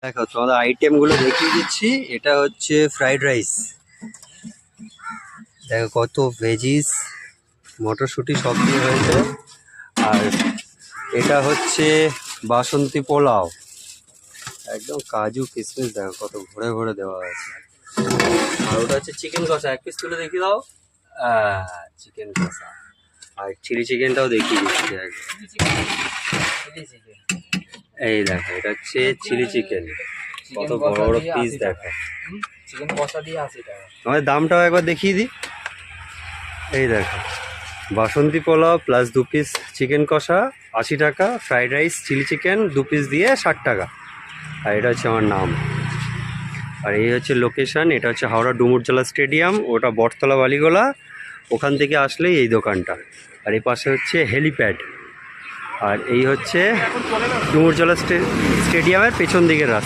দেখো তোমাদের আইটেমগুলো দেখিয়ে দিচ্ছি। এটা হচ্ছে ফ্রাইড রাইস, দেখো কত ভেজিস মটরশুঁটি সব দিয়ে হয়েছে। আর এটা হচ্ছে বাসন্তী পোলাও, একদম কাজু কিশমিশ দেখো কত ভরে ভরে দেওয়া আছে। আর ওটা হচ্ছে চিকেন কষা, এক পিস তুলে দেখিয়ে দাও। চিকেন কষা আর চিলি চিকেনটাও দেখিয়ে দিচ্ছি একদম। এই দেখো এটা হচ্ছে চিলি চিকেন, কত বড় বড় পিস দেখো। চিকেন কষা দিয়ে 80 টাকা। আমাদের দামটাও একবার দেখিয়ে দিই। এই দেখো বাসন্তী পোলাও প্লাস 2 পিস চিকেন কষা 80 টাকা, fried rice chilli chicken 2 piece দিয়ে 60 টাকা। আর এটা হচ্ছে আমার নাম। আর এই হচ্ছে লোকেশন, এটা হচ্ছে হাওড়া ডুমুরজলা স্টেডিয়াম, ওটা বটতলা বালিগোলা, ওখান থেকে আসলেই এই দোকানটা। আর এই পাশে হচ্ছে হেলিপ্যাড। আর এই হচ্ছে ডুমুরজলা স্টেডিয়ামের পেছন দিকের রাস্তা।